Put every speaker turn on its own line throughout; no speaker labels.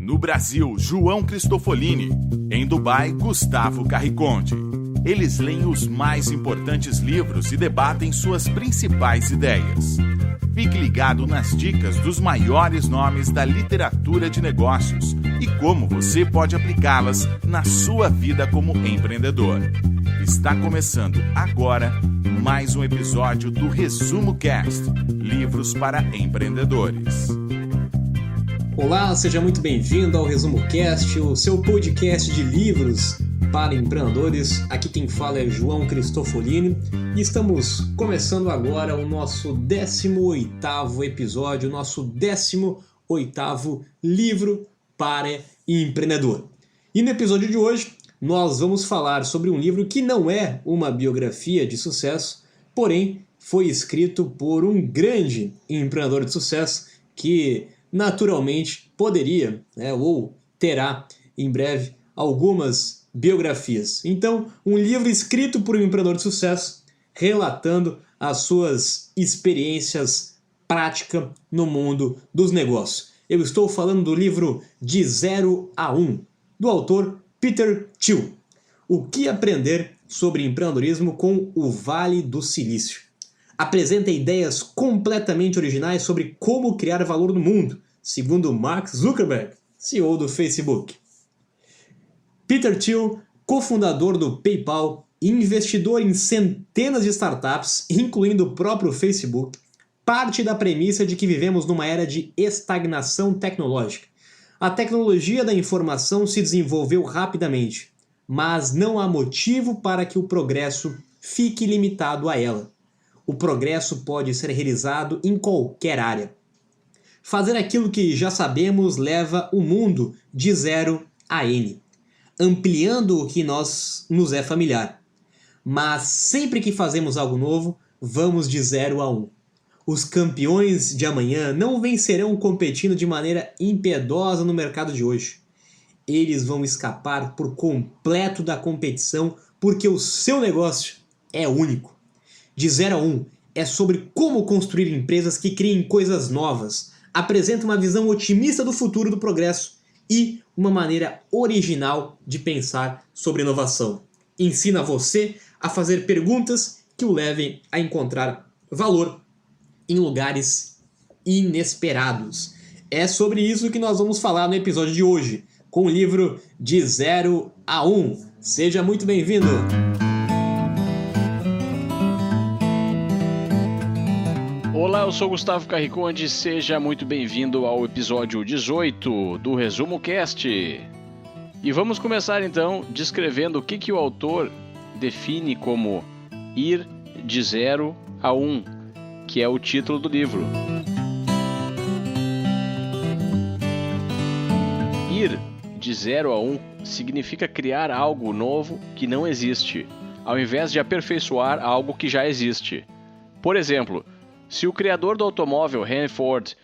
No Brasil, João Cristofolini. Em Dubai, Gustavo Carriconde. Eles leem os mais importantes livros e debatem suas principais ideias. Fique ligado nas dicas dos maiores nomes da literatura de negócios e como você pode aplicá-las na sua vida como empreendedor. Está começando agora mais um episódio do Resumo Cast, livros para empreendedores.
Olá, seja muito bem-vindo ao Resumo Cast, o seu podcast de livros para empreendedores. Aqui quem fala é João Cristofolini e estamos começando agora o nosso 18º episódio, o nosso 18º livro para empreendedor. E no episódio de hoje nós vamos falar sobre um livro que não é uma biografia de sucesso, porém foi escrito por um grande empreendedor de sucesso que naturalmente poderia, ou terá em breve algumas biografias. Então, um livro escrito por um empreendedor de sucesso relatando as suas experiências práticas no mundo dos negócios. Eu estou falando do livro De 0 a 1, do autor Peter Thiel. O que aprender sobre empreendedorismo com o Vale do Silício? Apresenta ideias completamente originais sobre como criar valor no mundo, segundo Mark Zuckerberg, CEO do Facebook. Peter Thiel, cofundador do PayPal e investidor em centenas de startups, incluindo o próprio Facebook, parte da premissa de que vivemos numa era de estagnação tecnológica. A tecnologia da informação se desenvolveu rapidamente, mas não há motivo para que o progresso fique limitado a ela. O progresso pode ser realizado em qualquer área. Fazer aquilo que já sabemos leva o mundo de 0 a N, ampliando o que nos é familiar. Mas sempre que fazemos algo novo, vamos de 0 a 1. Os campeões de amanhã não vencerão competindo de maneira impiedosa no mercado de hoje. Eles vão escapar por completo da competição porque o seu negócio é único. De 0 a 1 é sobre como construir empresas que criem coisas novas, apresenta uma visão otimista do futuro do progresso e uma maneira original de pensar sobre inovação. Ensina você a fazer perguntas que o levem a encontrar valor em lugares inesperados. É sobre isso que nós vamos falar no episódio de hoje, com o livro De 0 a 1. Seja muito bem-vindo!
Olá, eu sou Gustavo Carriconde, seja muito bem-vindo ao episódio 18 do Resumo Cast. E vamos começar então descrevendo o que o autor define como ir de 0 a 1, que é o título do livro. Ir de 0 a 1 significa criar algo novo que não existe, ao invés de aperfeiçoar algo que já existe. Por exemplo, se o criador do automóvel, Henry Ford,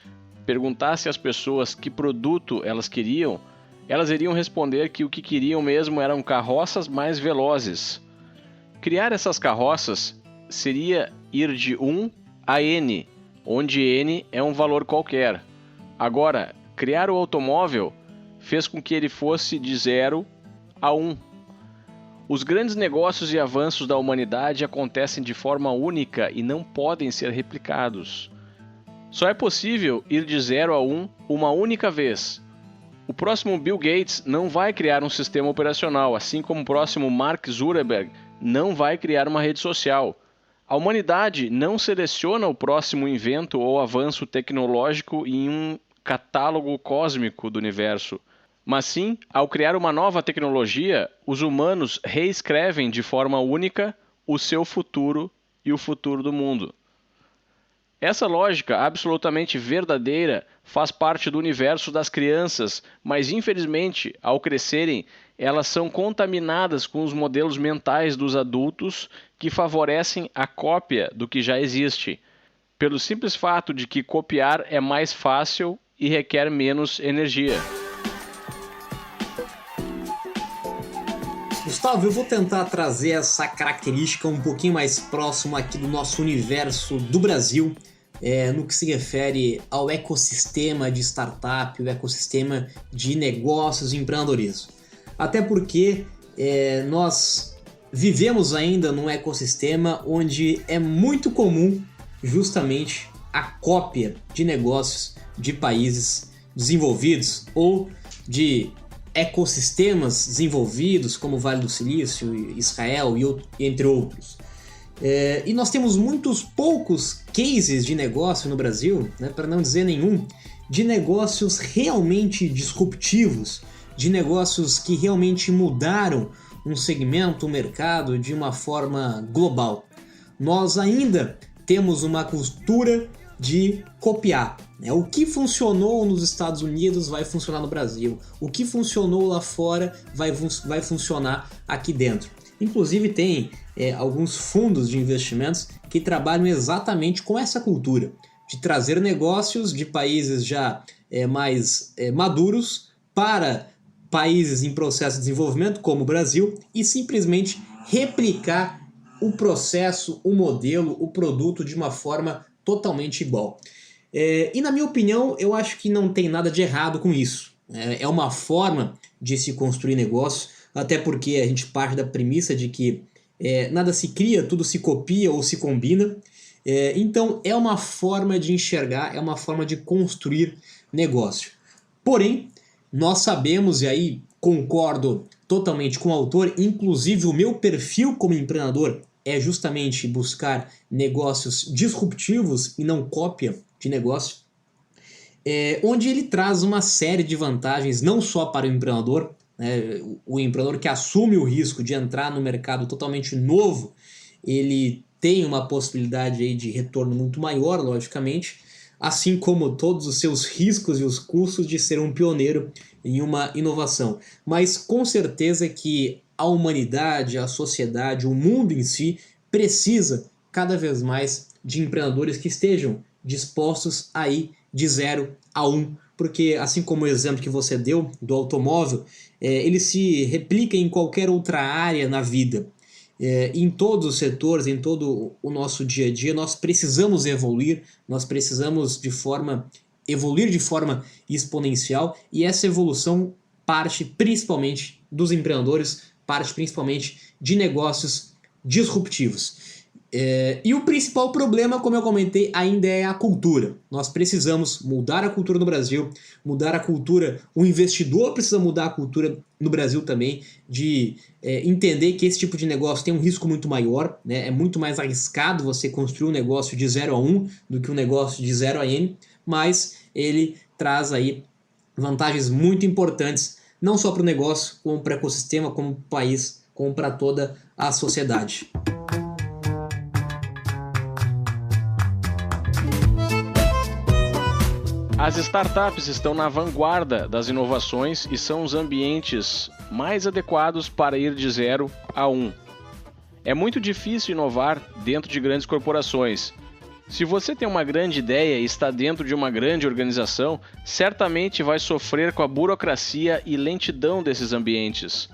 perguntasse às pessoas que produto elas queriam, elas iriam responder que o que queriam mesmo eram carroças mais velozes. Criar essas carroças seria ir de 1 a N, onde N é um valor qualquer. Agora, criar o automóvel fez com que ele fosse de 0 a 1. Os grandes negócios e avanços da humanidade acontecem de forma única e não podem ser replicados. Só é possível ir de 0 a 1 uma única vez. O próximo Bill Gates não vai criar um sistema operacional, assim como o próximo Mark Zuckerberg não vai criar uma rede social. A humanidade não seleciona o próximo invento ou avanço tecnológico em um catálogo cósmico do universo. Mas sim, ao criar uma nova tecnologia, os humanos reescrevem de forma única o seu futuro e o futuro do mundo. Essa lógica absolutamente verdadeira faz parte do universo das crianças, mas infelizmente, ao crescerem, elas são contaminadas com os modelos mentais dos adultos que favorecem a cópia do que já existe, pelo simples fato de que copiar é mais fácil e requer menos energia.
Gustavo, eu vou tentar trazer essa característica um pouquinho mais próximo aqui do nosso universo do Brasil, no que se refere ao ecossistema de startup, o ecossistema de negócios e empreendedorismo. Até porque nós vivemos ainda num ecossistema onde é muito comum justamente a cópia de negócios de países desenvolvidos ou de ecossistemas desenvolvidos como o Vale do Silício, Israel e entre outros. E nós temos muitos poucos cases de negócio no Brasil, né, para não dizer nenhum, de negócios realmente disruptivos, de negócios que realmente mudaram um segmento, um mercado de uma forma global. Nós ainda temos uma cultura de copiar. O que funcionou nos Estados Unidos vai funcionar no Brasil. O que funcionou lá fora vai funcionar aqui dentro. Inclusive tem alguns fundos de investimentos que trabalham exatamente com essa cultura, de trazer negócios de países já mais maduros para países em processo de desenvolvimento, como o Brasil, e simplesmente replicar o processo, o modelo, o produto de uma forma totalmente igual. E na minha opinião, eu acho que não tem nada de errado com isso. É uma forma de se construir negócio, até porque a gente parte da premissa de que nada se cria, tudo se copia ou se combina. Então é uma forma de enxergar, é uma forma de construir negócio. Porém, nós sabemos, e aí concordo totalmente com o autor, inclusive o meu perfil como empreendedor é justamente buscar negócios disruptivos e não cópia de negócio, onde ele traz uma série de vantagens, não só para o empreendedor, né, o empreendedor que assume o risco de entrar no mercado totalmente novo, ele tem uma possibilidade aí de retorno muito maior, logicamente, assim como todos os seus riscos e os custos de ser um pioneiro em uma inovação. Mas com certeza que a humanidade, a sociedade, o mundo em si precisa cada vez mais de empreendedores que estejam dispostos a ir de 0 a 1, porque assim como o exemplo que você deu do automóvel, ele se replica em qualquer outra área na vida. Em todos os setores, em todo o nosso dia a dia, nós precisamos evoluir, nós precisamos evoluir de forma exponencial, e essa evolução parte principalmente dos empreendedores, parte principalmente de negócios disruptivos. E o principal problema, como eu comentei, ainda é a cultura. Nós precisamos mudar a cultura no Brasil, mudar a cultura, o investidor precisa mudar a cultura no Brasil também, de entender que esse tipo de negócio tem um risco muito maior, né? É muito mais arriscado você construir um negócio de 0 a 1 do que um negócio de 0 a N, mas ele traz aí vantagens muito importantes, não só para o negócio, como para o ecossistema, como para o país, como para toda a sociedade.
As startups estão na vanguarda das inovações e são os ambientes mais adequados para ir de 0 a 1. É muito difícil inovar dentro de grandes corporações. Se você tem uma grande ideia e está dentro de uma grande organização, certamente vai sofrer com a burocracia e lentidão desses ambientes.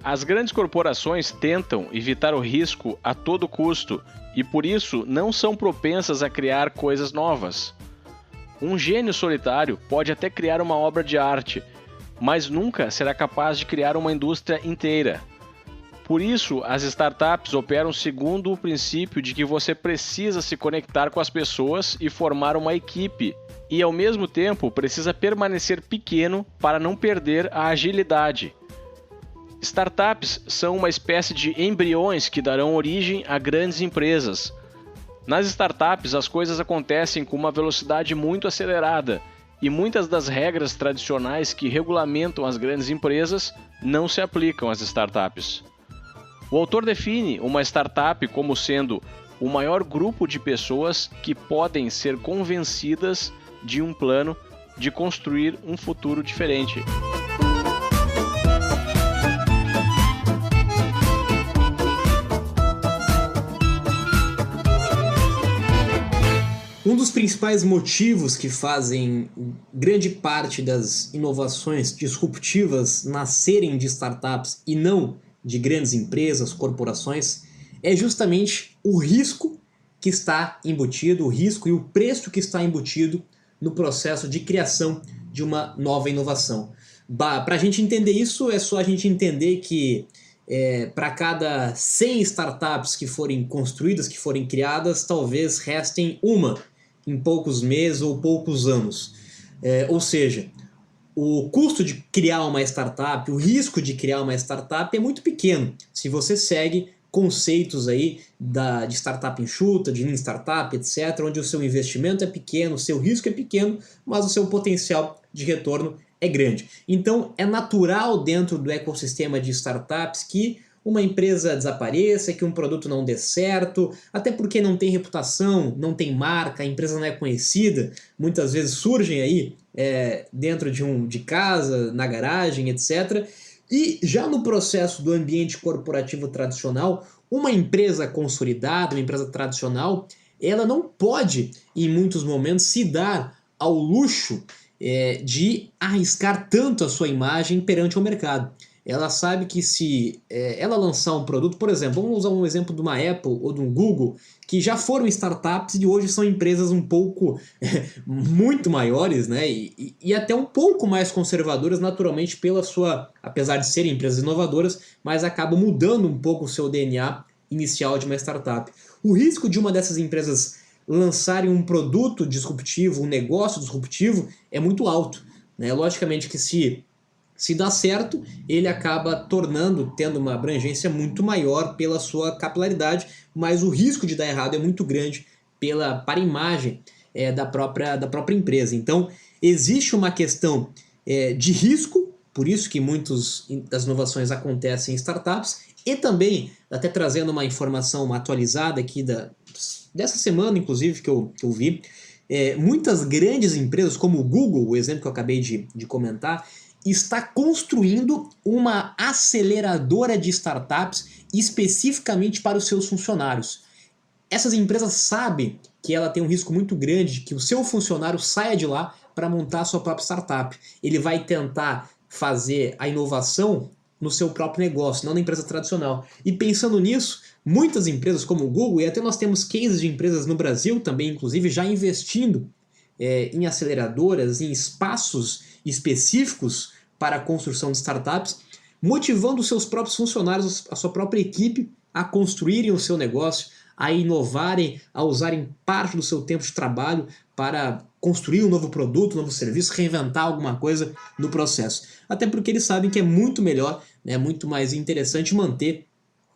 As grandes corporações tentam evitar o risco a todo custo e, por isso, não são propensas a criar coisas novas. Um gênio solitário pode até criar uma obra de arte, mas nunca será capaz de criar uma indústria inteira. Por isso, as startups operam segundo o princípio de que você precisa se conectar com as pessoas e formar uma equipe, e ao mesmo tempo precisa permanecer pequeno para não perder a agilidade. Startups são uma espécie de embriões que darão origem a grandes empresas. Nas startups, as coisas acontecem com uma velocidade muito acelerada e muitas das regras tradicionais que regulamentam as grandes empresas não se aplicam às startups. O autor define uma startup como sendo o maior grupo de pessoas que podem ser convencidas de um plano de construir um futuro diferente.
Um dos principais motivos que fazem grande parte das inovações disruptivas nascerem de startups e não de grandes empresas, corporações, é justamente o risco que está embutido, o risco e o preço que está embutido no processo de criação de uma nova inovação. Para a gente entender isso, é só a gente entender que para cada 100 startups que forem construídas, que forem criadas, talvez restem uma em poucos meses ou poucos anos. Ou seja, o custo de criar uma startup, o risco de criar uma startup é muito pequeno se você segue conceitos aí de startup enxuta, de lean startup, etc., onde o seu investimento é pequeno, o seu risco é pequeno, mas o seu potencial de retorno é grande. Então é natural dentro do ecossistema de startups que uma empresa desapareça, que um produto não dê certo, até porque não tem reputação, não tem marca, a empresa não é conhecida, muitas vezes surgem aí dentro de casa, na garagem, etc., e já no processo do ambiente corporativo tradicional, uma empresa consolidada, uma empresa tradicional, ela não pode, em muitos momentos, se dar ao luxo de arriscar tanto a sua imagem perante o mercado. Ela sabe que se ela lançar um produto, por exemplo, vamos usar um exemplo de uma Apple ou de um Google, que já foram startups e hoje são empresas um pouco muito maiores, né? E até um pouco mais conservadoras, naturalmente, pela sua, apesar de serem empresas inovadoras, mas acabam mudando um pouco o seu DNA inicial de uma startup. O risco de uma dessas empresas lançarem um produto disruptivo, um negócio disruptivo, é muito alto, né? Logicamente que se dá certo, ele acaba tendo uma abrangência muito maior pela sua capilaridade, mas o risco de dar errado é muito grande para a imagem da própria empresa. Então, existe uma questão de risco, por isso que muitas das inovações acontecem em startups, e também, até trazendo uma informação atualizada aqui dessa semana, inclusive, que eu vi, muitas grandes empresas, como o Google, o exemplo que eu acabei de comentar, está construindo uma aceleradora de startups especificamente para os seus funcionários. Essas empresas sabem que ela tem um risco muito grande de que o seu funcionário saia de lá para montar a sua própria startup. Ele vai tentar fazer a inovação no seu próprio negócio, não na empresa tradicional. E pensando nisso, muitas empresas como o Google, e até nós temos cases de empresas no Brasil também, inclusive, já investindo em aceleradoras, em espaços específicos para a construção de startups, motivando os seus próprios funcionários, a sua própria equipe, a construírem o seu negócio, a inovarem, a usarem parte do seu tempo de trabalho para construir um novo produto, um novo serviço, reinventar alguma coisa no processo. Até porque eles sabem que é muito melhor, muito mais interessante manter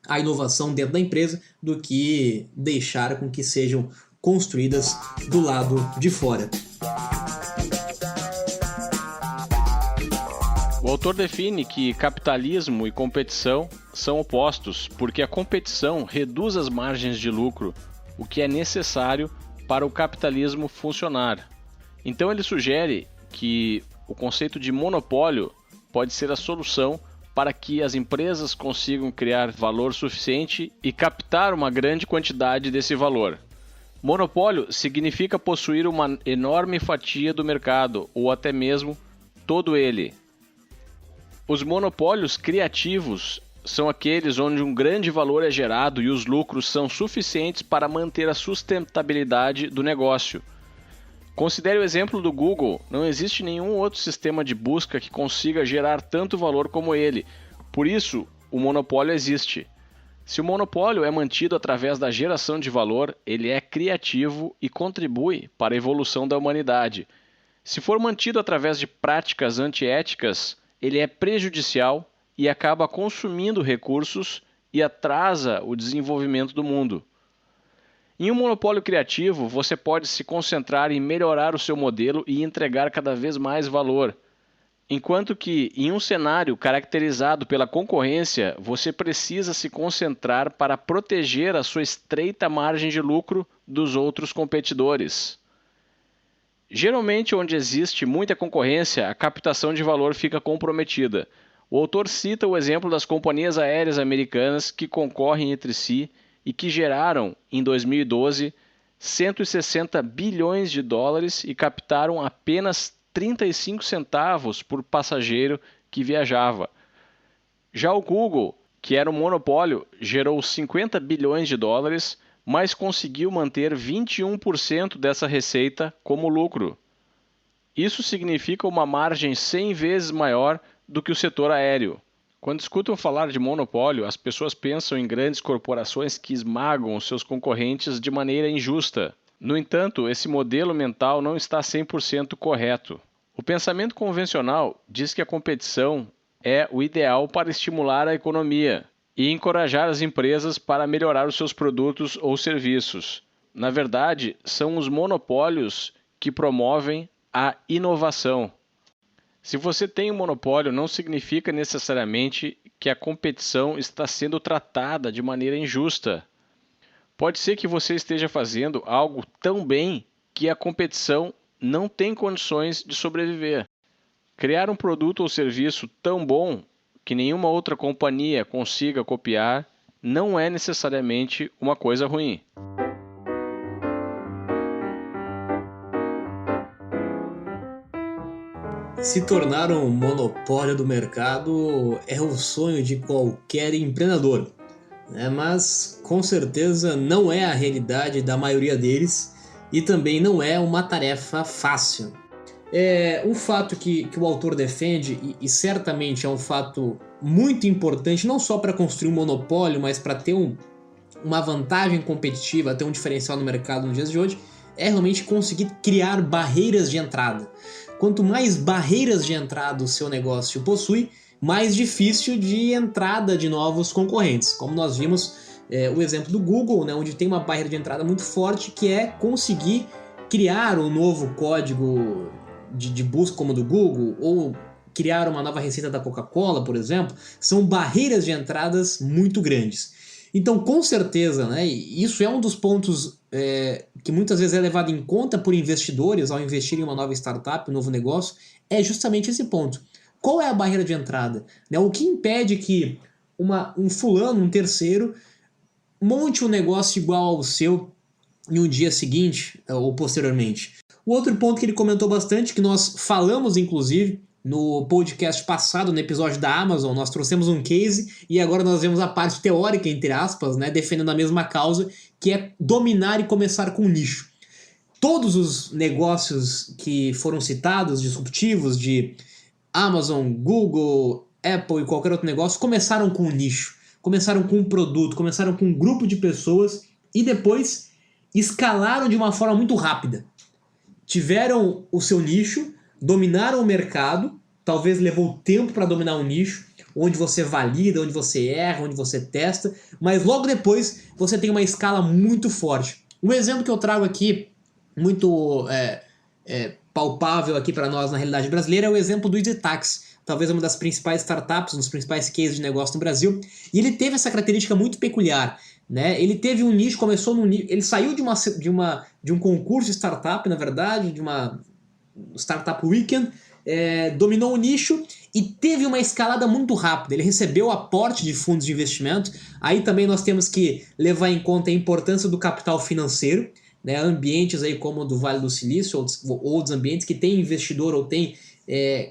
a inovação dentro da empresa do que deixar com que sejam construídas do lado de fora.
O autor define que capitalismo e competição são opostos, porque a competição reduz as margens de lucro, o que é necessário para o capitalismo funcionar. Então ele sugere que o conceito de monopólio pode ser a solução para que as empresas consigam criar valor suficiente e captar uma grande quantidade desse valor. Monopólio significa possuir uma enorme fatia do mercado, ou até mesmo todo ele. Os monopólios criativos são aqueles onde um grande valor é gerado e os lucros são suficientes para manter a sustentabilidade do negócio. Considere o exemplo do Google. Não existe nenhum outro sistema de busca que consiga gerar tanto valor como ele. Por isso, o monopólio existe. Se o monopólio é mantido através da geração de valor, ele é criativo e contribui para a evolução da humanidade. Se for mantido através de práticas antiéticas, ele é prejudicial e acaba consumindo recursos e atrasa o desenvolvimento do mundo. Em um monopólio criativo, você pode se concentrar em melhorar o seu modelo e entregar cada vez mais valor. Enquanto que, em um cenário caracterizado pela concorrência, você precisa se concentrar para proteger a sua estreita margem de lucro dos outros competidores. Geralmente, onde existe muita concorrência, a captação de valor fica comprometida. O autor cita o exemplo das companhias aéreas americanas que concorrem entre si e que geraram, em 2012, 160 bilhões de dólares e captaram apenas 35 centavos por passageiro que viajava. Já o Google, que era um monopólio, gerou 50 bilhões de dólares, mas conseguiu manter 21% dessa receita como lucro. Isso significa uma margem 100 vezes maior do que o setor aéreo. Quando escutam falar de monopólio, as pessoas pensam em grandes corporações que esmagam os seus concorrentes de maneira injusta. No entanto, esse modelo mental não está 100% correto. O pensamento convencional diz que a competição é o ideal para estimular a economia e encorajar as empresas para melhorar os seus produtos ou serviços. Na verdade, são os monopólios que promovem a inovação. Se você tem um monopólio, não significa necessariamente que a competição está sendo tratada de maneira injusta. Pode ser que você esteja fazendo algo tão bem que a competição não tem condições de sobreviver. Criar um produto ou serviço tão bom que nenhuma outra companhia consiga copiar não é necessariamente uma coisa ruim.
Se tornar um monopólio do mercado é o sonho de qualquer empreendedor, né? Mas com certeza não é a realidade da maioria deles e também não é uma tarefa fácil. É um fato que o autor defende e certamente é um fato muito importante, não só para construir um monopólio, mas para ter uma vantagem competitiva, ter um diferencial no mercado nos dias de hoje, é realmente conseguir criar barreiras de entrada. Quanto mais barreiras de entrada o seu negócio possui, mais difícil de entrada de novos concorrentes. Como nós vimos o exemplo do Google, né, onde tem uma barreira de entrada muito forte, que é conseguir criar um novo código de busca como o do Google, ou criar uma nova receita da Coca-Cola, por exemplo. São barreiras de entradas muito grandes. Então, com certeza, né, isso é um dos pontos que muitas vezes é levado em conta por investidores ao investir em uma nova startup, um novo negócio, é justamente esse ponto. Qual é a barreira de entrada? Né, o que impede que um fulano, um terceiro, monte um negócio igual ao seu em um dia seguinte ou posteriormente? O outro ponto que ele comentou bastante, que nós falamos inclusive no podcast passado, no episódio da Amazon, nós trouxemos um case e agora nós vemos a parte teórica, entre aspas, né, defendendo a mesma causa, que é dominar e começar com um nicho. Todos os negócios que foram citados, disruptivos, de Amazon, Google, Apple e qualquer outro negócio, começaram com um nicho, começaram com um produto, começaram com um grupo de pessoas e depois escalaram de uma forma muito rápida. Tiveram o seu nicho, dominaram o mercado, talvez levou tempo para dominar um nicho, onde você valida, onde você erra, onde você testa, mas logo depois você tem uma escala muito forte. Um exemplo que eu trago aqui, muito palpável aqui para nós na realidade brasileira, é o exemplo do EasyTax, talvez uma das principais startups, um dos principais cases de negócio no Brasil, e ele teve essa característica muito peculiar, né? Ele teve um nicho, começou num nicho, ele saiu de um concurso de startup, na verdade, de uma Startup Weekend, dominou o nicho e teve uma escalada muito rápida. Ele recebeu aporte de fundos de investimento. Aí também nós temos que levar em conta a importância do capital financeiro, né? Ambientes aí como o do Vale do Silício ou outros ambientes que tem investidor ou tem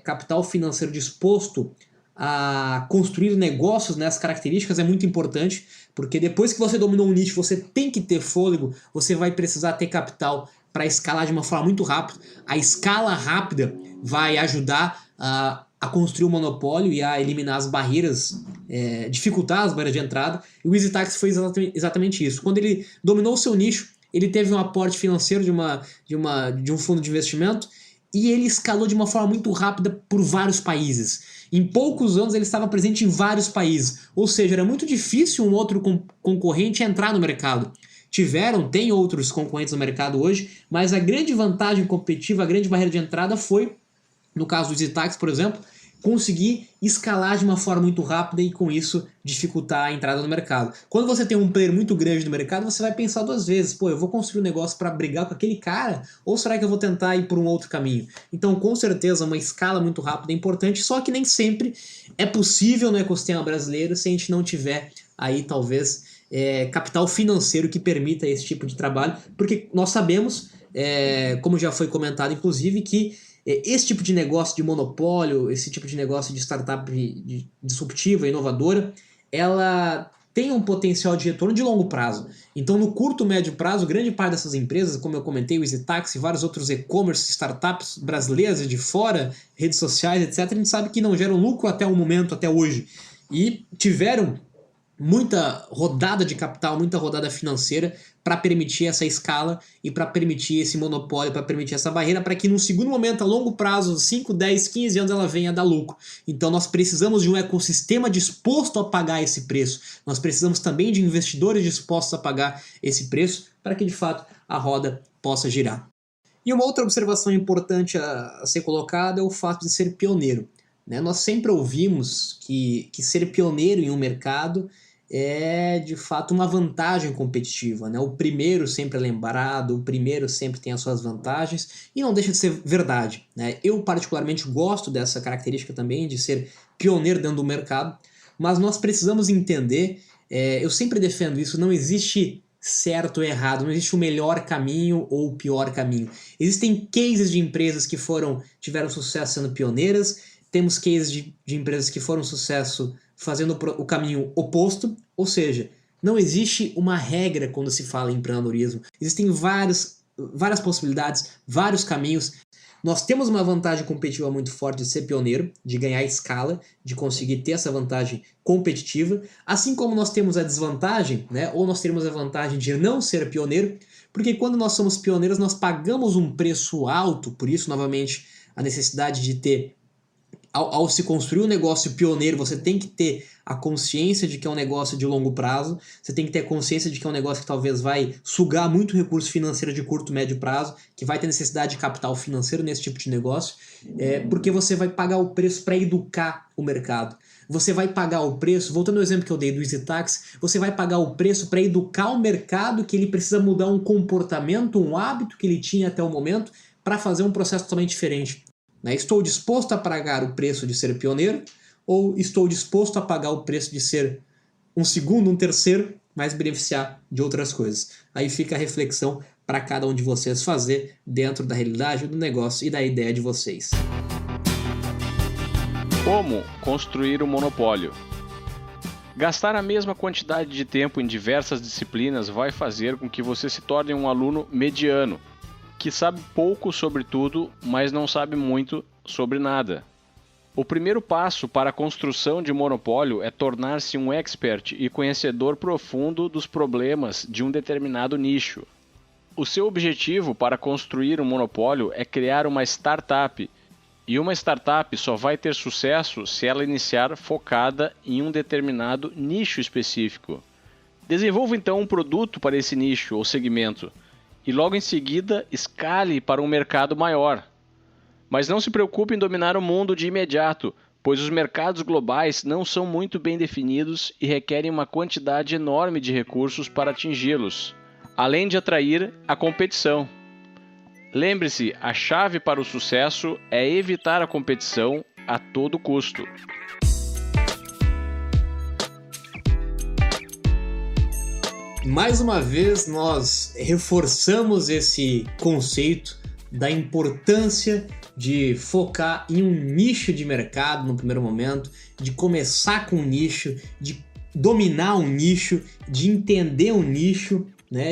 capital financeiro disposto a construir negócios nessas características é muito importante, porque depois que você dominou um nicho, você tem que ter fôlego, você vai precisar ter capital para escalar de uma forma muito rápida. A escala rápida vai ajudar a construir um monopólio e a eliminar as barreiras, dificultar as barreiras de entrada. E o EasyTax foi exatamente isso. Quando ele dominou o seu nicho, ele teve um aporte financeiro de um fundo de investimento e ele escalou de uma forma muito rápida por vários países. Em poucos anos ele estava presente em vários países, ou seja, era muito difícil um outro concorrente entrar no mercado. Tem outros concorrentes no mercado hoje, mas a grande vantagem competitiva, a grande barreira de entrada foi, no caso do EasyTax, por exemplo, conseguir escalar de uma forma muito rápida e com isso dificultar a entrada no mercado. Quando você tem um player muito grande no mercado, você vai pensar duas vezes, eu vou construir um negócio para brigar com aquele cara ou será que eu vou tentar ir por um outro caminho? Então, com certeza, uma escala muito rápida é importante, só que nem sempre é possível no ecossistema brasileiro se a gente não tiver aí talvez capital financeiro que permita esse tipo de trabalho, porque nós sabemos, como já foi comentado inclusive, que esse tipo de negócio de monopólio, esse tipo de negócio de startup disruptiva, inovadora, ela tem um potencial de retorno de longo prazo. Então, no curto, médio prazo, grande parte dessas empresas, como eu comentei, o EasyTax e vários outros e-commerce, startups brasileiras e de fora, redes sociais, etc., a gente sabe que não geram lucro até o momento, até hoje. E tiveram muita rodada de capital, muita rodada financeira para permitir essa escala e para permitir esse monopólio, para permitir essa barreira, para que num segundo momento, a longo prazo, 5, 10, 15 anos, ela venha a dar lucro. Então nós precisamos de um ecossistema disposto a pagar esse preço. Nós precisamos também de investidores dispostos a pagar esse preço para que de fato a roda possa girar. E uma outra observação importante a ser colocada é o fato de ser pioneiro. Nós sempre ouvimos que ser pioneiro em um mercado é de fato uma vantagem competitiva. O primeiro sempre é lembrado, o primeiro sempre tem as suas vantagens e não deixa de ser verdade. Eu particularmente gosto dessa característica também de ser pioneiro dentro do mercado, mas nós precisamos entender, eu sempre defendo isso, não existe certo ou errado, não existe o melhor caminho ou o pior caminho. Existem cases de empresas que tiveram sucesso sendo pioneiras, temos cases de empresas que foram sucesso fazendo o caminho oposto, ou seja, não existe uma regra quando se fala em empreendedorismo. Existem várias possibilidades, vários caminhos. Nós temos uma vantagem competitiva muito forte de ser pioneiro, de ganhar escala, de conseguir ter essa vantagem competitiva, assim como nós temos a desvantagem, ou nós teremos a vantagem de não ser pioneiro, porque quando nós somos pioneiros nós pagamos um preço alto, por isso novamente a necessidade de ter, ao se construir um negócio pioneiro, você tem que ter a consciência de que é um negócio de longo prazo, você tem que ter a consciência de que é um negócio que talvez vai sugar muito recurso financeiro de curto, médio prazo, que vai ter necessidade de capital financeiro nesse tipo de negócio, porque você vai pagar o preço para educar o mercado. Você vai pagar o preço, voltando ao exemplo que eu dei do EasyTax, você vai pagar o preço para educar o mercado que ele precisa mudar um comportamento, um hábito que ele tinha até o momento, para fazer um processo totalmente diferente. Estou disposto a pagar o preço de ser pioneiro ou estou disposto a pagar o preço de ser um segundo, um terceiro, mas beneficiar de outras coisas? Aí fica a reflexão para cada um de vocês fazer dentro da realidade do negócio e da ideia de vocês.
Como construir um monopólio? Gastar a mesma quantidade de tempo em diversas disciplinas vai fazer com que você se torne um aluno mediano, que sabe pouco sobre tudo, mas não sabe muito sobre nada. O primeiro passo para a construção de monopólio é tornar-se um expert e conhecedor profundo dos problemas de um determinado nicho. O seu objetivo para construir um monopólio é criar uma startup, e uma startup só vai ter sucesso se ela iniciar focada em um determinado nicho específico. Desenvolva então um produto para esse nicho ou segmento, e logo em seguida escale para um mercado maior. Mas não se preocupe em dominar o mundo de imediato, pois os mercados globais não são muito bem definidos e requerem uma quantidade enorme de recursos para atingi-los, além de atrair a competição. Lembre-se, a chave para o sucesso é evitar a competição a todo custo.
Mais uma vez, nós reforçamos esse conceito da importância de focar em um nicho de mercado no primeiro momento, de começar com um nicho, de dominar um nicho, de entender um nicho,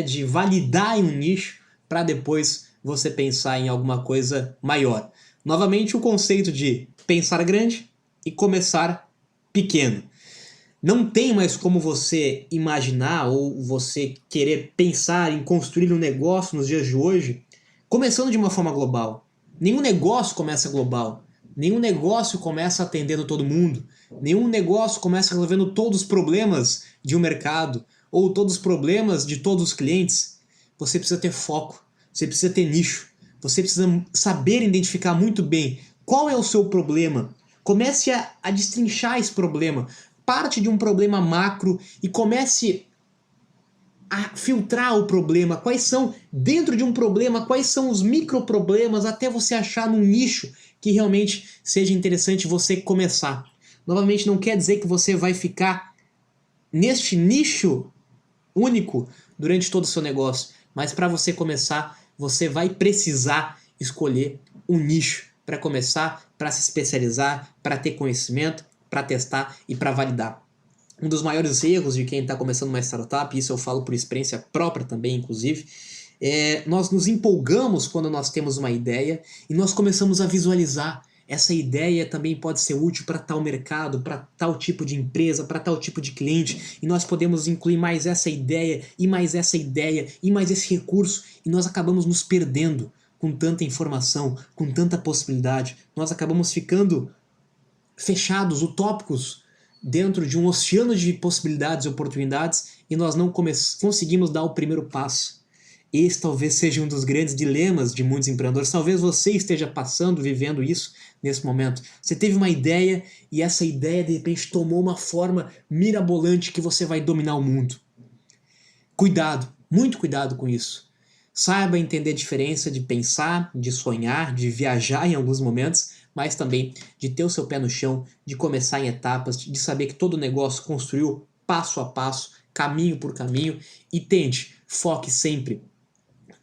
de validar em um nicho, para depois você pensar em alguma coisa maior. Novamente, o conceito de pensar grande e começar pequeno. Não tem mais como você imaginar ou você querer pensar em construir um negócio nos dias de hoje começando de uma forma global. Nenhum negócio começa global. Nenhum negócio começa atendendo todo mundo. Nenhum negócio começa resolvendo todos os problemas de um mercado ou todos os problemas de todos os clientes. Você precisa ter foco. Você precisa ter nicho. Você precisa saber identificar muito bem qual é o seu problema. Comece a destrinchar esse problema. Parte de um problema macro e comece a filtrar o problema. Quais são, dentro de um problema, quais são os microproblemas até você achar num nicho que realmente seja interessante você começar. Novamente, não quer dizer que você vai ficar neste nicho único durante todo o seu negócio, mas para você começar, você vai precisar escolher um nicho para começar, para se especializar, para ter conhecimento, para testar e para validar. Um dos maiores erros de quem está começando uma startup, isso eu falo por experiência própria também, inclusive, nós nos empolgamos quando nós temos uma ideia e nós começamos a visualizar. Essa ideia também pode ser útil para tal mercado, para tal tipo de empresa, para tal tipo de cliente, e nós podemos incluir mais essa ideia, e mais essa ideia, e mais esse recurso, e nós acabamos nos perdendo com tanta informação, com tanta possibilidade. Nós acabamos ficando fechados, utópicos, dentro de um oceano de possibilidades e oportunidades, e nós não conseguimos dar o primeiro passo. Esse talvez seja um dos grandes dilemas de muitos empreendedores. Talvez você esteja passando, vivendo isso nesse momento. Você teve uma ideia e essa ideia de repente tomou uma forma mirabolante que você vai dominar o mundo. Cuidado, muito cuidado com isso. Saiba entender a diferença de pensar, de sonhar, de viajar em alguns momentos, mas também de ter o seu pé no chão, de começar em etapas, de saber que todo negócio construiu passo a passo, caminho por caminho, e tente, foque sempre.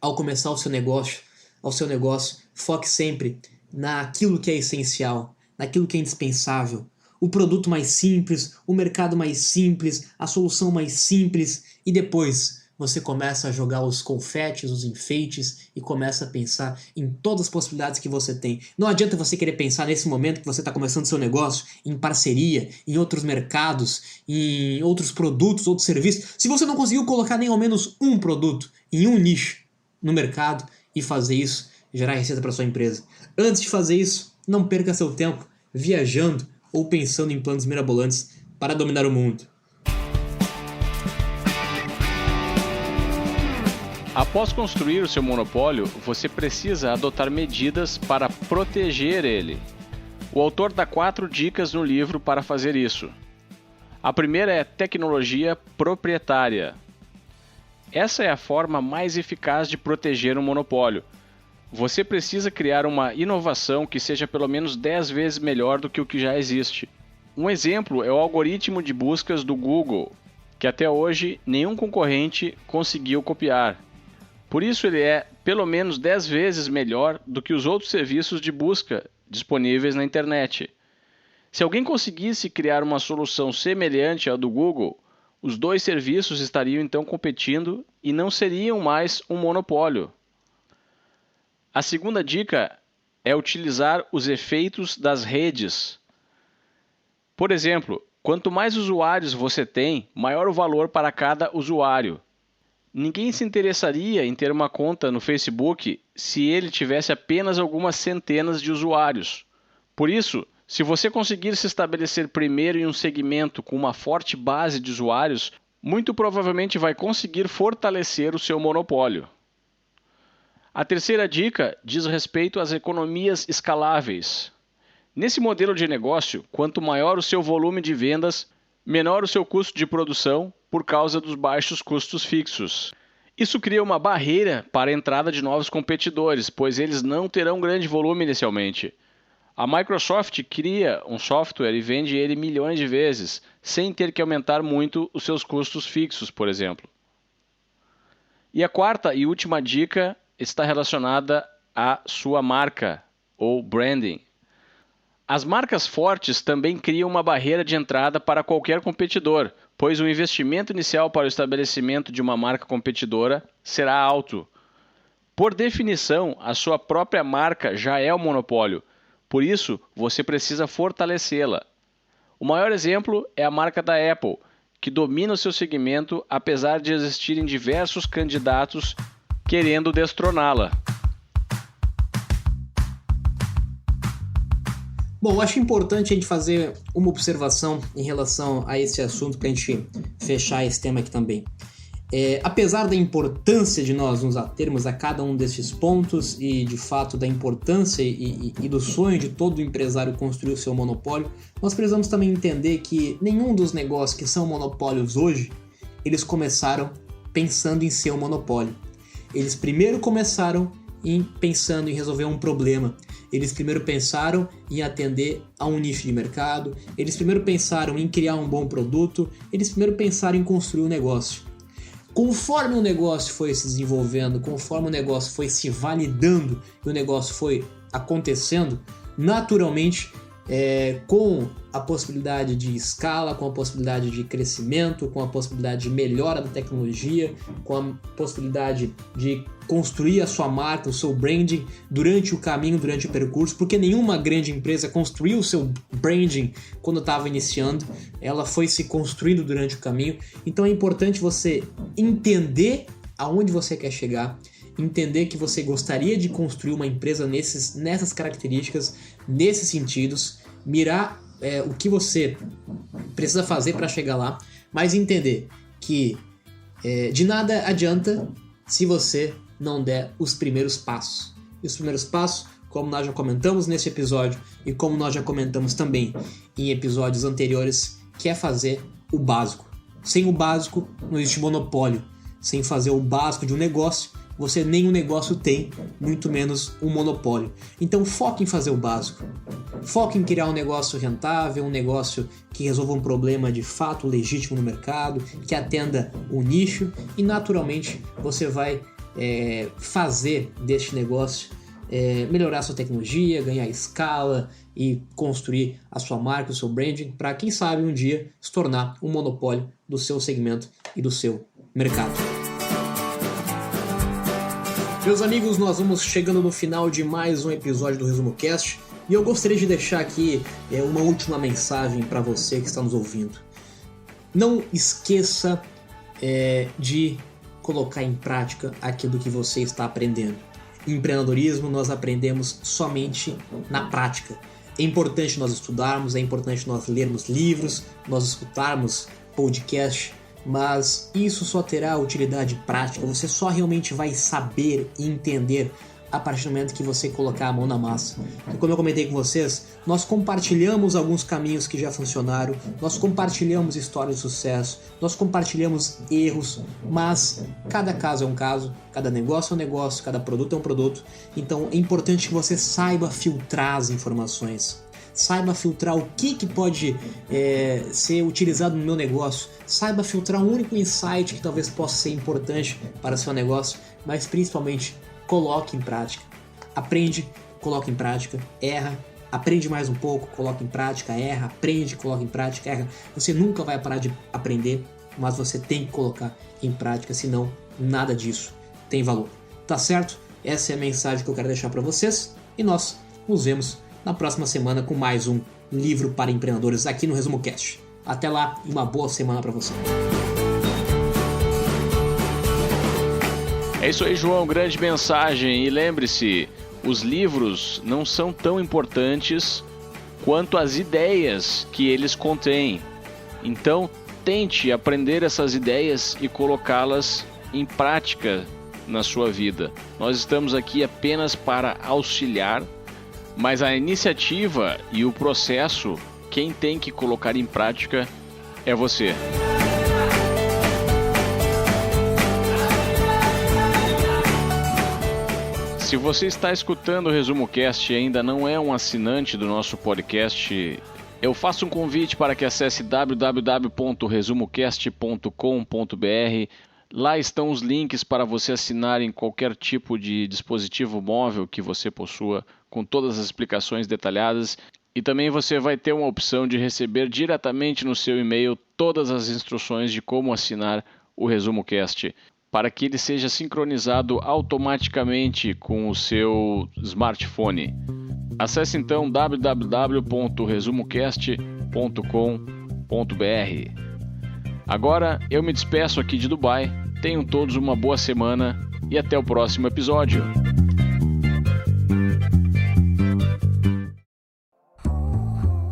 Ao começar o seu negócio, foque sempre naquilo que é essencial, naquilo que é indispensável. O produto mais simples, o mercado mais simples, a solução mais simples, e depois você começa a jogar os confetes, os enfeites e começa a pensar em todas as possibilidades que você tem. Não adianta você querer pensar nesse momento que você está começando seu negócio em parceria, em outros mercados, em outros produtos, outros serviços, se você não conseguiu colocar nem ao menos um produto em um nicho no mercado e fazer isso, gerar receita para sua empresa. Antes de fazer isso, não perca seu tempo viajando ou pensando em planos mirabolantes para dominar o mundo.
Após construir o seu monopólio, você precisa adotar medidas para proteger ele. O autor dá 4 dicas no livro para fazer isso. A primeira é tecnologia proprietária. Essa é a forma mais eficaz de proteger um monopólio. Você precisa criar uma inovação que seja pelo menos 10 vezes melhor do que o que já existe. Um exemplo é o algoritmo de buscas do Google, que até hoje nenhum concorrente conseguiu copiar. Por isso ele é pelo menos 10 vezes melhor do que os outros serviços de busca disponíveis na internet. Se alguém conseguisse criar uma solução semelhante à do Google, os 2 serviços estariam então competindo e não seriam mais um monopólio. A segunda dica é utilizar os efeitos das redes. Por exemplo, quanto mais usuários você tem, maior o valor para cada usuário. Ninguém se interessaria em ter uma conta no Facebook se ele tivesse apenas algumas centenas de usuários. Por isso, se você conseguir se estabelecer primeiro em um segmento com uma forte base de usuários, muito provavelmente vai conseguir fortalecer o seu monopólio. A terceira dica diz respeito às economias escaláveis. Nesse modelo de negócio, quanto maior o seu volume de vendas, menor o seu custo de produção por causa dos baixos custos fixos. Isso cria uma barreira para a entrada de novos competidores, pois eles não terão grande volume inicialmente. A Microsoft cria um software e vende ele milhões de vezes, sem ter que aumentar muito os seus custos fixos, por exemplo. E a quarta e última dica está relacionada à sua marca, ou branding. As marcas fortes também criam uma barreira de entrada para qualquer competidor, pois o investimento inicial para o estabelecimento de uma marca competidora será alto. Por definição, a sua própria marca já é um monopólio. Por isso, você precisa fortalecê-la. O maior exemplo é a marca da Apple, que domina o seu segmento apesar de existirem diversos candidatos querendo destroná-la.
Bom, eu acho importante a gente fazer uma observação em relação a esse assunto para a gente fechar esse tema aqui também. Apesar da importância de nós nos atermos a cada um desses pontos e, de fato, da importância e do sonho de todo empresário construir o seu monopólio, nós precisamos também entender que nenhum dos negócios que são monopólios hoje, eles começaram pensando em ser um monopólio. Eles primeiro começaram pensando em resolver um problema. Eles primeiro pensaram em atender a um nicho de mercado. Eles primeiro pensaram em criar um bom produto. Eles primeiro pensaram em construir um negócio. Conforme o negócio foi se desenvolvendo, conforme o negócio foi se validando e o negócio foi acontecendo, naturalmente com a possibilidade de escala, com a possibilidade de crescimento, com a possibilidade de melhora da tecnologia, com a possibilidade de construir a sua marca, o seu branding durante o caminho, durante o percurso, porque nenhuma grande empresa construiu o seu branding quando estava iniciando, ela foi se construindo durante o caminho. Então é importante você entender aonde você quer chegar, entender que você gostaria de construir uma empresa nessas características, nesses sentidos, mirar o que você precisa fazer para chegar lá, mas entender que de nada adianta se você não der os primeiros passos. E os primeiros passos, como nós já comentamos nesse episódio e como nós já comentamos também em episódios anteriores, que é fazer o básico. Sem o básico não existe monopólio. Sem fazer o básico de um negócio, você nem um negócio tem, muito menos um monopólio. Então foque em fazer o básico. Foque em criar um negócio rentável, um negócio que resolva um problema de fato legítimo no mercado, que atenda o nicho e naturalmente você vai fazer deste negócio melhorar sua tecnologia, ganhar escala e construir a sua marca, o seu branding, para quem sabe um dia se tornar um monopólio do seu segmento e do seu mercado. Meus amigos, nós vamos chegando no final de mais um episódio do Resumo Cast e eu gostaria de deixar aqui uma última mensagem para você que está nos ouvindo. Não esqueça de colocar em prática aquilo que você está aprendendo. Em empreendedorismo, nós aprendemos somente na prática. É importante nós estudarmos, é importante nós lermos livros, nós escutarmos podcast, mas isso só terá utilidade prática. Você só realmente vai saber e entender a partir do momento que você colocar a mão na massa. E como eu comentei com vocês, nós compartilhamos alguns caminhos que já funcionaram, nós compartilhamos histórias de sucesso, nós compartilhamos erros, mas cada caso é um caso, cada negócio é um negócio, cada produto é um produto. Então é importante que você saiba filtrar as informações. Saiba filtrar o que pode ser utilizado no meu negócio. Saiba filtrar um único insight que talvez possa ser importante para o seu negócio, mas principalmente coloque em prática. Aprende, coloque em prática, erra, aprende mais um pouco, coloque em prática, erra, aprende, coloque em prática, erra. Você nunca vai parar de aprender, mas você tem que colocar em prática, senão nada disso tem valor. Tá certo? Essa é a mensagem que eu quero deixar para vocês e nós nos vemos na próxima semana com mais um livro para empreendedores aqui no Resumo Cast. Até lá e uma boa semana para você.
É isso aí, João, grande mensagem. E lembre-se, os livros não são tão importantes quanto as ideias que eles contêm. Então, tente aprender essas ideias e colocá-las em prática na sua vida. Nós estamos aqui apenas para auxiliar, mas a iniciativa e o processo, quem tem que colocar em prática é você. Se você está escutando o Resumo Cast e ainda não é um assinante do nosso podcast, eu faço um convite para que acesse www.resumocast.com.br. Lá estão os links para você assinar em qualquer tipo de dispositivo móvel que você possua, com todas as explicações detalhadas. E também você vai ter uma opção de receber diretamente no seu e-mail todas as instruções de como assinar o Resumo Cast, para que ele seja sincronizado automaticamente com o seu smartphone. Acesse então www.resumocast.com.br. Agora eu me despeço aqui de Dubai, tenham todos uma boa semana e até o próximo episódio.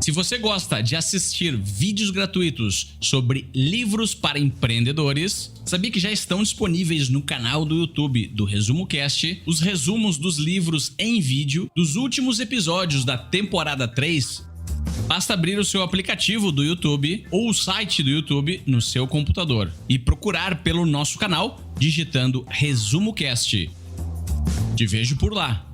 Se você gosta de assistir vídeos gratuitos sobre livros para empreendedores, sabia que já estão disponíveis no canal do YouTube do Resumo Cast os resumos dos livros em vídeo dos últimos episódios da temporada 3? Basta abrir o seu aplicativo do YouTube ou o site do YouTube no seu computador e procurar pelo nosso canal digitando Resumo Cast. Te vejo por lá.